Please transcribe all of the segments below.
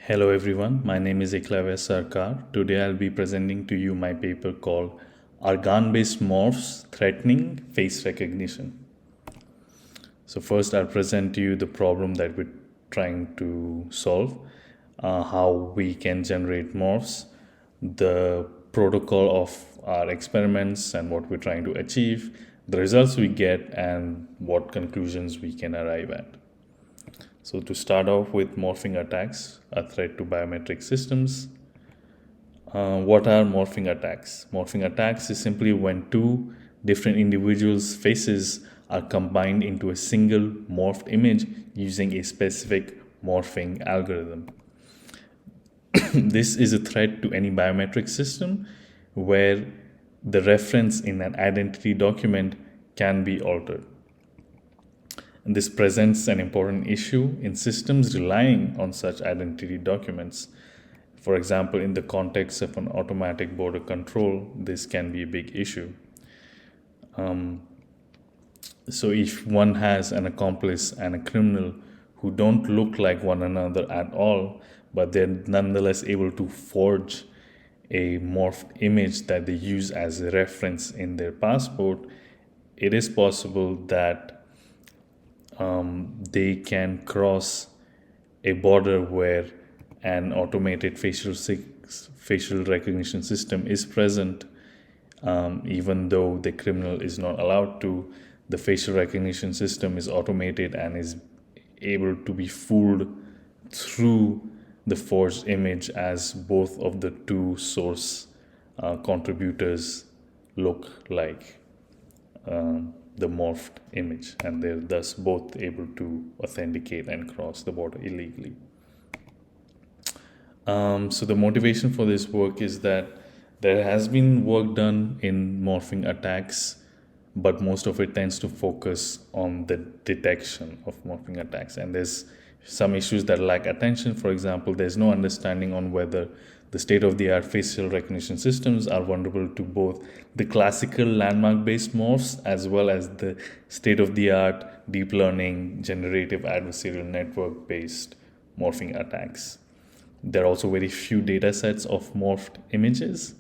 Hello everyone, my name is Eklavya Sarkar. Today I'll be presenting to you my paper called Are GAN-based Morphs Threatening Face Recognition? So first I'll present to you the problem that we're trying to solve, how we can generate morphs, the protocol of our experiments and what we're trying to achieve, the results we get, and what conclusions we can arrive at. So to start off with morphing attacks, a threat to biometric systems. What are morphing attacks? Morphing attacks is simply when two different individuals' faces are combined into a single morphed image using a specific morphing algorithm. This is a threat to any biometric system where the reference in an identity document can be altered. And this presents an important issue in systems relying on such identity documents. For example, in the context of an automatic border control, this can be a big issue. So if one has an accomplice and a criminal who don't look like one another at all, but they're nonetheless able to forge a morphed image that they use as a reference in their passport, it is possible that they can cross a border where an automated facial recognition system is present, even though the criminal is not allowed to. The facial recognition system is automated and is able to be fooled through the forged image as both of the two source contributors look like the morphed image, and they're thus both able to authenticate and cross the border illegally. So the motivation for this work is that there has been work done in morphing attacks, but most of it tends to focus on the detection of morphing attacks, and there's some issues that lack attention. For example, there's no understanding on whether the state-of-the-art facial recognition systems are vulnerable to both the classical landmark-based morphs as well as the state-of-the-art deep learning generative adversarial network-based morphing attacks. There are also very few data sets of morphed images.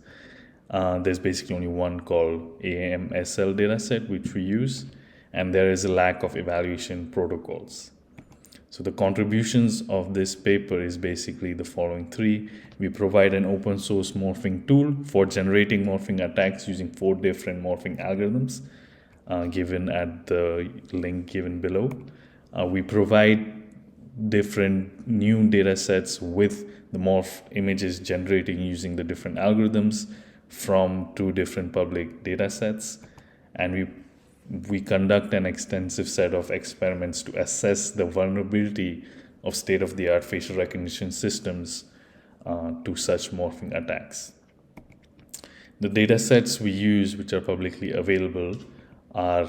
There's basically only one called AMSL dataset, which we use, and there is a lack of evaluation protocols. So the contributions of this paper is basically the following three. We provide an open source morphing tool for generating morphing attacks using 4 different morphing algorithms given at the link given below. We provide different new data sets with the morph images generating using the different algorithms from 2 different public data sets, and we conduct an extensive set of experiments to assess the vulnerability of state-of-the-art facial recognition systems to such morphing attacks. The data sets we use, which are publicly available, are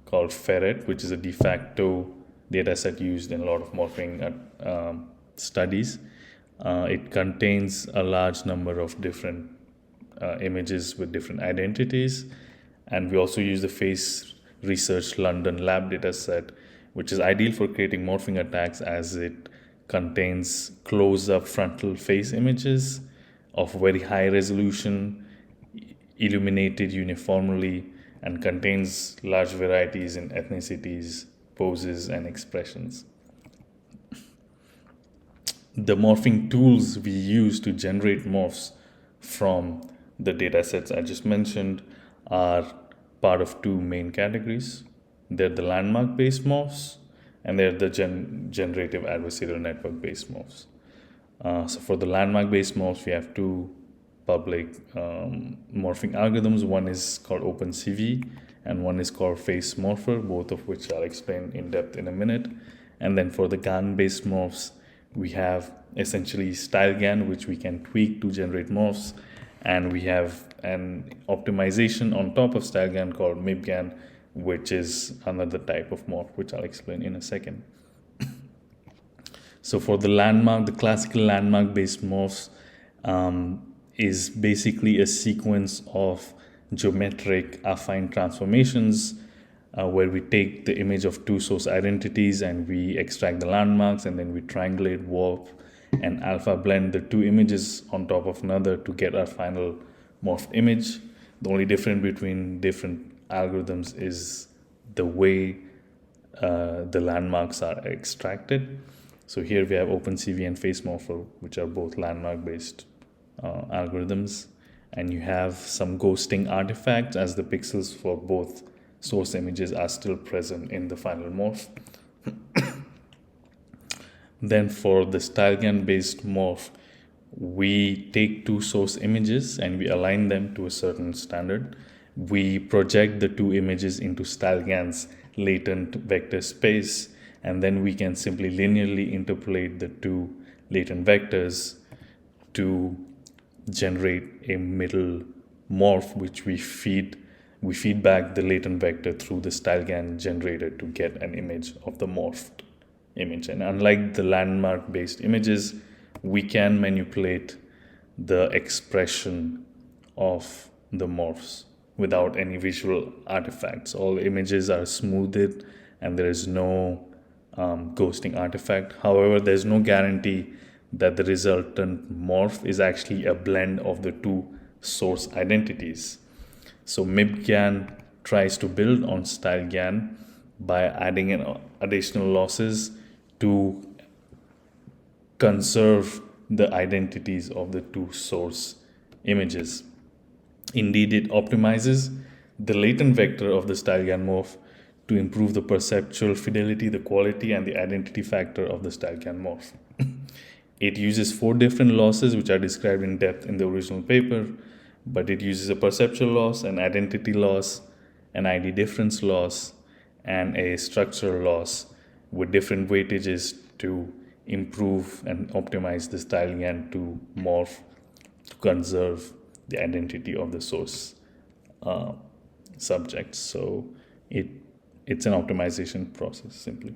called Ferret, which is a de facto data set used in a lot of morphing studies. It contains a large number of different images with different identities, and we also use the Face Research London lab dataset, which is ideal for creating morphing attacks as it contains close-up frontal face images of very high resolution, illuminated uniformly, and contains large varieties in ethnicities, poses, and expressions. The morphing tools we use to generate morphs from the datasets I just mentioned are part of 2 main categories. They're the landmark-based morphs, and they're the generative adversarial network-based morphs. So for the landmark-based morphs, we have 2 public morphing algorithms. One is called OpenCV, and one is called FaceMorpher, both of which I'll explain in depth in a minute. And then for the GAN-based morphs, we have essentially StyleGAN, which we can tweak to generate morphs, and we have an optimization on top of StyleGAN called MIPGAN, which is another type of morph, which I'll explain in a second. So for the classical landmark-based morphs is basically a sequence of geometric affine transformations where we take the image of 2 source identities and we extract the landmarks, and then we triangulate, warp, and alpha blend the two images on top of another to get our final morphed image. The only difference between different algorithms is the way the landmarks are extracted. So here we have OpenCV and FaceMorpher, which are both landmark-based algorithms, and you have some ghosting artifacts as the pixels for both source images are still present in the final morph. Then for the StyleGAN based morph, we take two source images and we align them to a certain standard. We project the two images into StyleGAN's latent vector space, and then we can simply linearly interpolate the two latent vectors to generate a middle morph, which we feed back the latent vector through the StyleGAN generator to get an image of the morphed image. And unlike the landmark based images, we can manipulate the expression of the morphs without any visual artifacts. All images are smoothed and there is no ghosting artifact. However, there's no guarantee that the resultant morph is actually a blend of the two source identities. So MIPGAN tries to build on StyleGAN by adding in additional losses to conserve the identities of the two source images. Indeed, it optimizes the latent vector of the StyleGAN morph to improve the perceptual fidelity, the quality, and the identity factor of the StyleGAN morph. It uses 4 different losses, which are described in depth in the original paper, but it uses a perceptual loss, an identity loss, an ID difference loss, and a structural loss with different weightages to improve and optimize the StyleGAN to morph to conserve the identity of the source subjects. So it's an optimization process simply.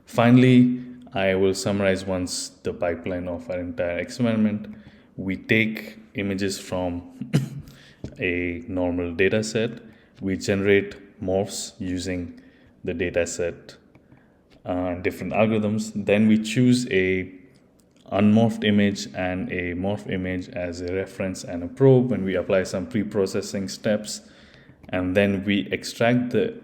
Finally, I will summarize once the pipeline of our entire experiment. We take images from a normal data set. We generate morphs using the dataset and different algorithms. Then we choose a unmorphed image and a morph image as a reference and a probe, and we apply some pre-processing steps, and then we extract the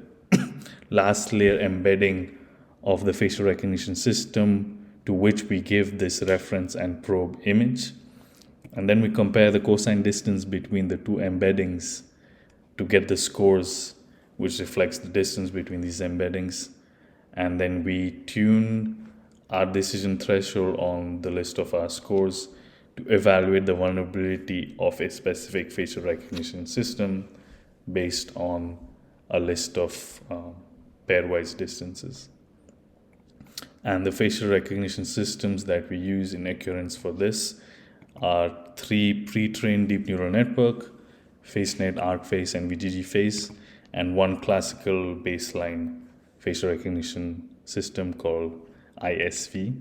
last layer embedding of the facial recognition system to which we give this reference and probe image. And then we compare the cosine distance between the two embeddings to get the scores, which reflects the distance between these embeddings. And then we tune our decision threshold on the list of our scores to evaluate the vulnerability of a specific facial recognition system based on a list of pairwise distances. And the facial recognition systems that we use in Occurrence for this are 3 pre-trained deep neural network, FaceNet, ArcFace, and VGG-Face, and 1 classical baseline facial recognition system called ISV.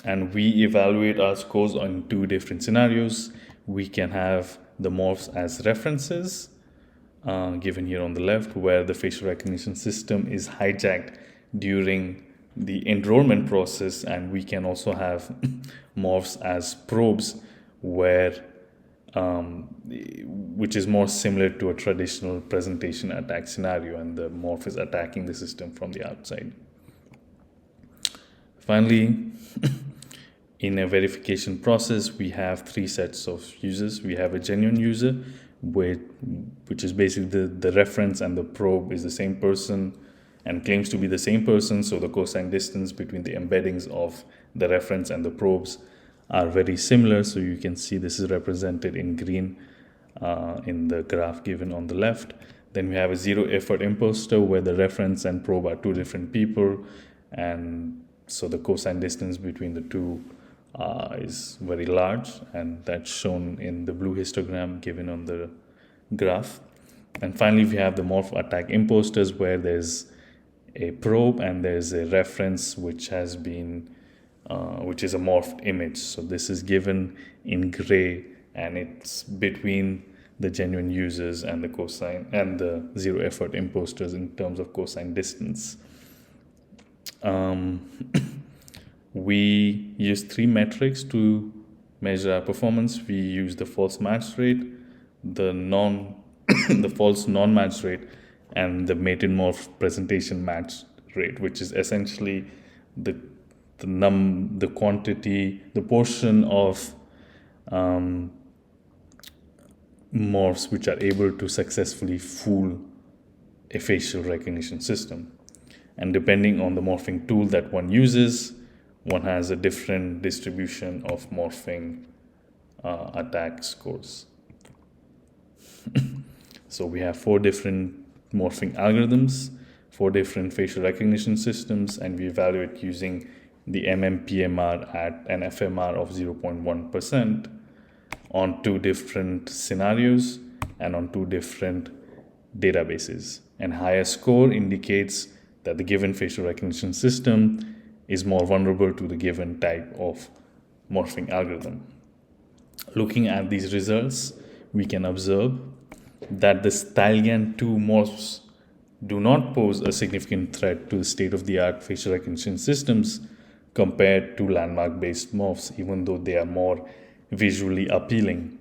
And we evaluate our scores on 2 different scenarios. We can have the morphs as references, given here on the left, where the facial recognition system is hijacked during the enrollment process, and we can also have morphs as probes, where which is more similar to a traditional presentation attack scenario, and the morph is attacking the system from the outside. Finally, in a verification process, we have 3 sets of users. We have a genuine user, which is basically the reference and the probe is the same person and claims to be the same person, so the cosine distance between the embeddings of the reference and the probes are very similar. So you can see this is represented in green in the graph given on the left. Then we have a zero effort imposter where the reference and probe are 2 different people, and so the cosine distance between the two is very large, and that's shown in the blue histogram given on the graph. And finally, we have the morph attack imposters where there's a probe and there's a reference which has been which is a morphed image. So this is given in gray, and it's between the genuine users and the cosine and the zero effort imposters in terms of cosine distance. we use 3 metrics to measure our performance. We use the false match rate, the false non-match rate, and the mated morph presentation match rate, which is essentially the quantity, the portion of morphs which are able to successfully fool a facial recognition system. And depending on the morphing tool that one uses, one has a different distribution of morphing attack scores. So we have 4 different morphing algorithms, 4 different facial recognition systems, and we evaluate using the MMPMR at an FMR of 0.1% on 2 different scenarios and on 2 different databases. And higher score indicates that the given facial recognition system is more vulnerable to the given type of morphing algorithm. Looking at these results, we can observe that the StyleGAN 2 morphs do not pose a significant threat to the state-of-the-art facial recognition systems compared to landmark-based morphs, even though they are more visually appealing.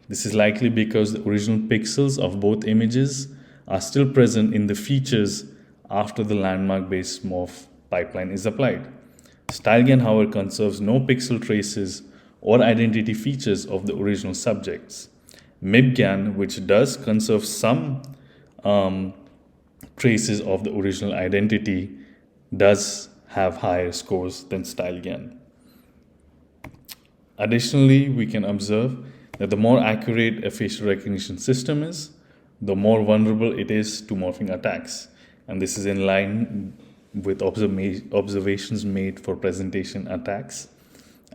This is likely because the original pixels of both images are still present in the features after the landmark-based morph pipeline is applied. StyleGAN, however, conserves no pixel traces or identity features of the original subjects. MIPGAN, which does conserve some traces of the original identity, does have higher scores than StyleGAN. Additionally, we can observe that the more accurate a facial recognition system is, the more vulnerable it is to morphing attacks. And this is in line with observations made for presentation attacks,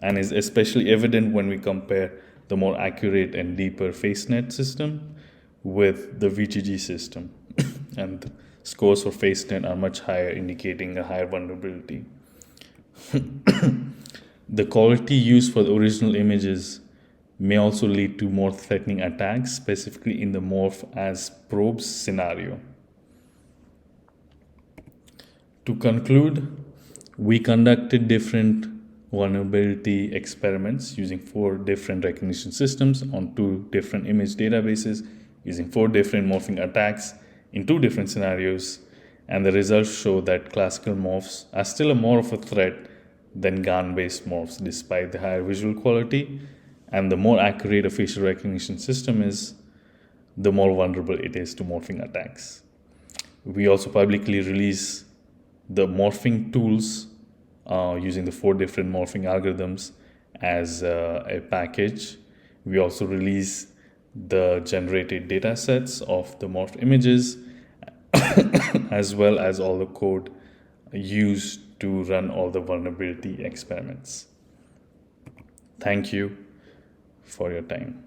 and is especially evident when we compare the more accurate and deeper FaceNet system with the VGG system. And the scores for FaceNet are much higher, indicating a higher vulnerability. The quality used for the original images may also lead to more threatening attacks, specifically in the morph as probes scenario. To conclude, we conducted different vulnerability experiments using 4 different recognition systems on 2 different image databases, using 4 different morphing attacks in 2 different scenarios, and the results show that classical morphs are still more of a threat than GAN-based morphs, despite the higher visual quality. And the more accurate a facial recognition system is, the more vulnerable it is to morphing attacks. We also publicly release the morphing tools using the 4 different morphing algorithms as a package. We also release the generated data sets of the morphed images as well as all the code used to run all the vulnerability experiments. Thank you for your time.